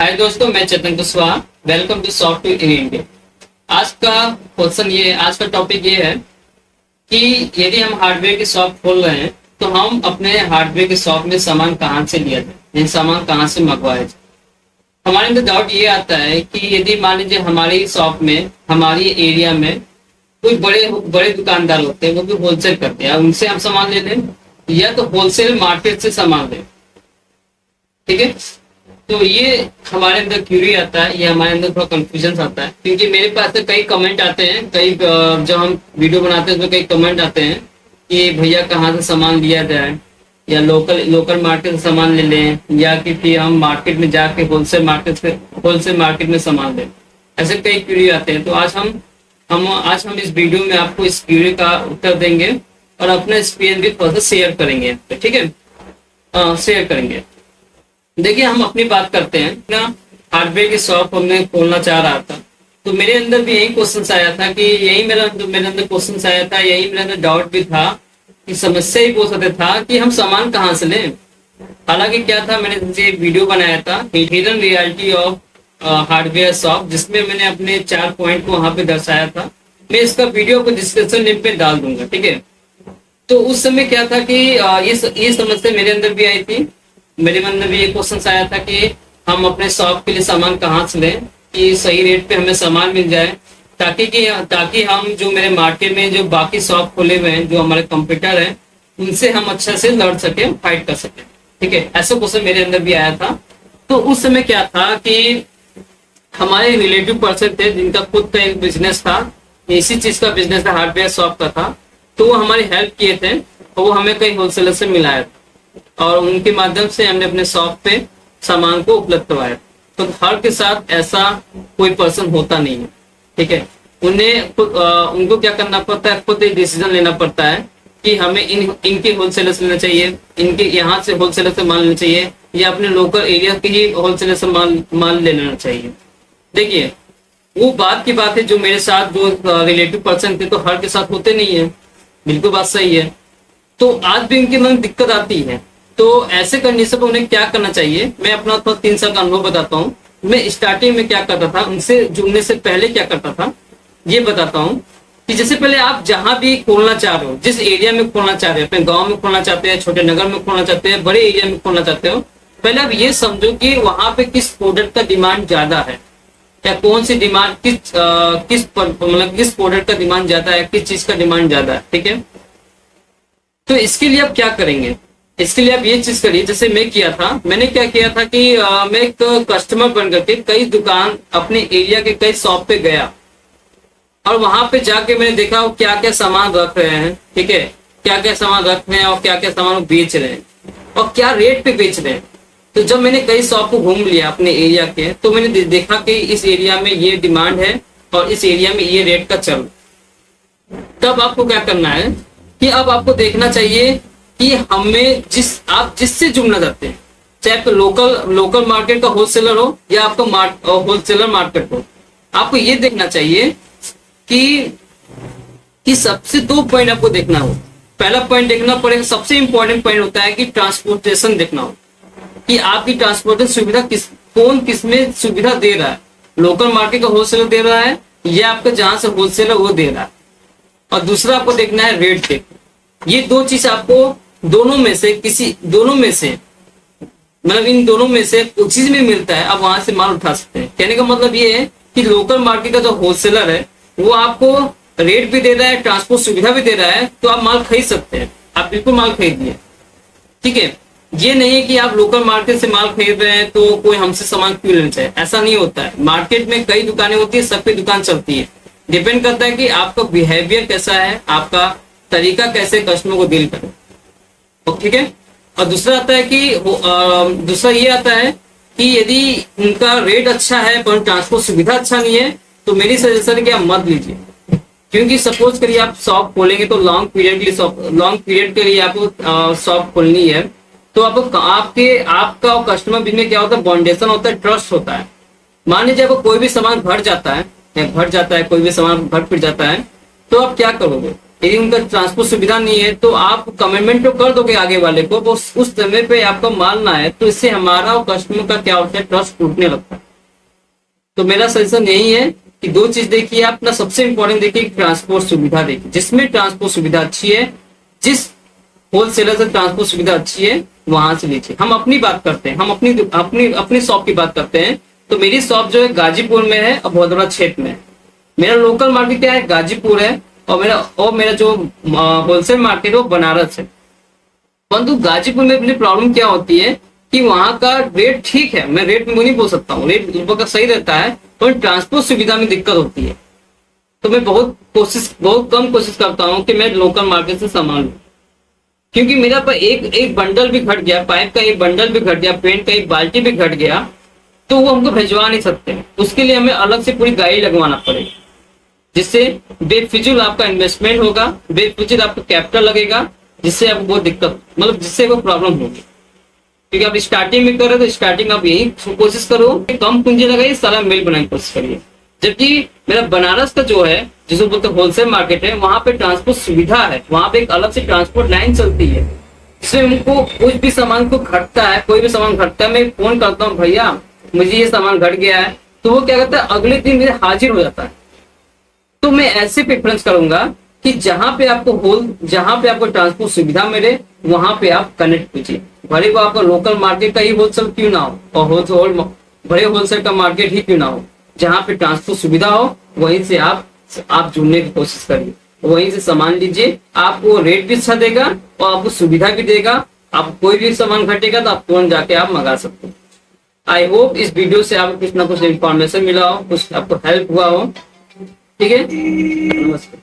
हाय दोस्तों, मैं Chetan Kushwaha. Welcome to software in India. आज का टॉपिक ये है कि यदि हम हार्डवेयर की शॉप खोल रहे हैं तो हम अपने हार्डवेयर की शॉप में सामान कहाँ से लिया जाए, सामान कहाँ से मंगवाया जाए। हमारे अंदर डाउट ये आता है कि यदि मान लीजिए हमारी शॉप में, हमारी एरिया में कोई बड़े बड़े दुकानदार होते हैं, वो भी होलसेल करते हैं, उनसे हम सामान ले लें या तो होलसेल मार्केट से सामान लें। ठीक है, तो ये हमारे अंदर क्यूरी आता है, ये हमारे अंदर थोड़ा कंफ्यूजन आता है, क्योंकि मेरे पास से कई कमेंट आते हैं, जब हम वीडियो बनाते हैं उसमें कई कमेंट आते हैं कि भैया कहाँ से सामान लिया जाए, या लोकल मार्केट से सामान ले लें, या कि फिर हम मार्केट में जाके होलसेल मार्केट में सामान लें। ऐसे कई क्यूरी आते हैं। तो आज हम इस वीडियो में आपको इस क्यूरी का उत्तर देंगे और अपना एक्सपीरियंस भी थोड़ा सा शेयर करेंगे। ठीक है, शेयर करेंगे। देखिए, हम अपनी बात करते हैं ना। हार्डवेयर की शॉप हमने खोलना चाह रहा था, तो मेरे अंदर भी यही क्वेश्चन आया था कि मेरे अंदर क्वेश्चन आया था, यही मेरे अंदर डाउट भी था कि समस्या ही बहुत ज़्यादा था कि हम सामान कहाँ से लें। हालांकि क्या था, मैंने वीडियो बनाया था hidden reality of hardware shop, जिसमें मैंने अपने 4 पॉइंट को वहां पे दर्शाया था। मैं इसका वीडियो को डिस्क्रिप्शन लिंक पे डाल दूंगा। ठीक है, तो उस समय क्या था कि ये समस्या मेरे अंदर भी आई थी। मेरे मन में भी ये क्वेश्चन आया था कि हम अपने शॉप के लिए सामान कहाँ से लें कि सही रेट पे हमें सामान मिल जाए, ताकि हम जो मेरे मार्केट में जो बाकी शॉप खोले हुए हैं, जो हमारे कंपटीटर हैं, उनसे हम अच्छा से लड़ सके, फाइट कर सके। ठीक है, ऐसा क्वेश्चन मेरे अंदर भी आया था। तो उस समय क्या था कि हमारे रिलेटिव पर्सन थे जिनका खुद का एक बिजनेस था, इसी चीज का बिजनेस था, हार्डवेयर शॉप का था। तो वो हमारी हेल्प किए थे और वो हमें कई होलसेलर से मिलाया था और उनके माध्यम से हमने अपने शॉप पे सामान को उपलब्ध करवाया। तो हर के साथ ऐसा कोई पर्सन होता नहीं है। ठीक है, उनको क्या करना पड़ता है, खुद एक डिसीजन लेना पड़ता है कि हमें इनके होलसेलर से लेना चाहिए, इनके यहाँ से होलसेलर से माल लेना चाहिए, या अपने लोकल एरिया के ही होलसेलर से माल ले लेना चाहिए। देखिए, वो बात की बात है, जो मेरे साथ जो रिलेटिव पर्सन थे, तो हर के साथ होते नहीं है। बिल्कुल बात सही है। तो आज भी उनके मन दिक्कत आती है। तो ऐसे कंडीशन में उन्हें क्या करना चाहिए, मैं अपना 3 साल का अनुभव बताता हूँ। मैं स्टार्टिंग में क्या करता था, उनसे जुड़ने से पहले क्या करता था, ये बताता हूँ कि जैसे पहले आप जहां भी खोलना चाह रहे हो, जिस एरिया में खोलना चाह रहे हो, अपने गांव में खोलना चाहते हैं, छोटे नगर में खोलना चाहते हैं, बड़े एरिया में खोलना चाहते हो, पहले आप ये समझो कि वहां पे किस प्रोडक्ट का डिमांड ज्यादा है, या कौन सी डिमांड किस प्रोडक्ट का डिमांड ज्यादा है, किस चीज का डिमांड ज्यादा है। ठीक है, तो इसके लिए आप क्या करेंगे, इसके लिए आप ये चीज करिए, जैसे मैंने क्या किया था कि मैं एक कस्टमर बन करके कई दुकान, अपने एरिया के कई शॉप पे गया और वहां पे जाके मैंने देखा वो क्या क्या सामान रख रहे हैं। ठीक है, क्या क्या सामान रख रहे हैं और क्या क्या सामान बेच रहे हैं और क्या रेट पे बेच रहे हैं। तो जब मैंने कई शॉप को घूम लिया अपने एरिया के, तो मैंने देखा कि इस एरिया में ये डिमांड है और इस एरिया में ये रेट का चल। तब आपको क्या करना है कि अब आपको देखना चाहिए कि आप जिससे जुड़ना चाहते हैं, चाहे तो लोकल मार्केट का होलसेलर हो या आपका होलसेलर मार्केट हो, आपको ये देखना चाहिए कि सबसे 2 पॉइंट आपको देखना हो। पहला पॉइंट देखना पड़ेगा, सबसे इंपॉर्टेंट पॉइंट होता है कि ट्रांसपोर्टेशन देखना हो, कि आपकी ट्रांसपोर्टेशन सुविधा किस में सुविधा दे रहा है, लोकल मार्केट का होलसेलर दे रहा है या आपका जहां से होलसेलर वो दे रहा है। और दूसरा आपको देखना है रेट देख। ये 2 चीज आपको दोनों में से इन दोनों में से कुछ चीज में मिलता है, आप वहां से माल उठा सकते हैं। कहने का मतलब ये है कि लोकल मार्केट का जो होलसेलर है वो आपको रेट भी दे रहा है, ट्रांसपोर्ट सुविधा भी दे रहा है, तो आप माल खरीद सकते हैं। आप बिल्कुल माल खरीदिए। ठीक है, ये नहीं है कि आप लोकल मार्केट से माल खरीद रहे हैं तो कोई हमसे सामान क्यों लेना चाहिए, ऐसा नहीं होता है। मार्केट में कई दुकानें होती है, सबकी दुकान चलती है। डिपेंड करता है कि आपका बिहेवियर कैसा है, आपका तरीका कैसे कस्टमर को डील करें। ठीक है, और दूसरा ये आता है कि यदि उनका रेट अच्छा है पर ट्रांसपोर्ट सुविधा अच्छा नहीं है, तो मेरी सजेशन है कि आप मत लीजिए। क्योंकि सपोज करिए आप शॉप खोलेंगे तो लॉन्ग पीरियड के लिए आपको शॉप खोलनी है, तो आपका कस्टमर बीच में क्या होता है, बाउंडेशन होता है, ट्रस्ट होता है। मान लीजिए कोई भी सामान घट जाता है, कोई भी सामान घट फिर जाता है, तो आप क्या करोगे, यदि उनका ट्रांसपोर्ट सुविधा नहीं है तो आप कमिटमेंट तो कर दोगे आगे वाले को, वो उस समय पे आपका माल ना है, तो इससे हमारा और कस्टमर का क्या होता है, ट्रस्ट टूटने लगता है। तो मेरा सजेशन यही है कि दो चीज देखिए आप ना, सबसे इंपॉर्टेंट देखिए ट्रांसपोर्ट सुविधा देखिए, जिसमें ट्रांसपोर्ट सुविधा अच्छी है, जिस होलसेलर से ट्रांसपोर्ट सुविधा अच्छी है वहां से लीजिए। हम अपनी बात करते हैं, हम अपनी अपनी अपनी शॉप की बात करते हैं। तो मेरी शॉप जो है गाजीपुर में है और भदोरा क्षेत्र में है। मेरा लोकल मार्केट क्या है, गाजीपुर है, और मेरा जो होलसेल मार्केट है वो बनारस है। परंतु गाजीपुर में अपनी प्रॉब्लम क्या होती है कि वहां का रेट ठीक है, मैं रेट में नहीं बोल सकता हूँ, रेट लगभग का सही रहता है, पर ट्रांसपोर्ट सुविधा में दिक्कत होती है। तो मैं बहुत कम कोशिश करता हूँ कि मैं लोकल मार्केट से सामान लूं, क्योंकि मेरा पर एक बंडल भी घट गया, पाइप का एक बंडल भी घट गया, पेंट का एक बाल्टी भी घट गया, तो वो हमको भिजवा नहीं सकते। उसके लिए हमें अलग से पूरी गाड़ी लगवाना पड़ेगा, जिससे बेफिजूल आपका इन्वेस्टमेंट होगा, बेफिजूल आपका कैपिटल लगेगा, जिससे आपको बहुत दिक्कत, मतलब जिससे कोई प्रॉब्लम होगी। क्योंकि आप स्टार्टिंग में कर रहे हो तो स्टार्टिंग आप यही कोशिश करो कि कम पूंजी लगाइए, सारा मिल बनाने की कोशिश करिए। जबकि मेरा बनारस का जो है, जिसको बोलते हैं होलसेल मार्केट है, वहां पे ट्रांसपोर्ट सुविधा है, वहां पे एक अलग से ट्रांसपोर्ट लाइन चलती है, जिसमें हमको कुछ भी सामान को घटता है, कोई भी सामान घटता है, मैं फोन करता हूँ भैया मुझे ये सामान घट गया है, तो वो क्या करता है अगले दिन मेरे हाजिर हो जाता है। तो मैं ऐसे प्रेफरेंस करूंगा कि जहां पे आपको ट्रांसपोर्ट सुविधा मिले वहां पे आप कनेक्ट कीजिए, भले वो आपका लोकल मार्केट का ही होलसेल क्यों ना हो, और बड़े होलसेल का मार्केट ही क्यों ना हो, जहां पे ट्रांसपोर्ट सुविधा हो वहीं से आप जुड़ने की कोशिश करिए, वहीं से सामान लीजिए। आपको रेट भी अच्छा देगा और आपको सुविधा भी देगा। आप कोई भी सामान घटेगा तो आप तुरंत जाके आप मंगा सकते हो। आई होप इस वीडियो से आपको कुछ ना कुछ इन्फॉर्मेशन मिला हो, कुछ आपको हेल्प हुआ हो। ठीक है, नमस्कार।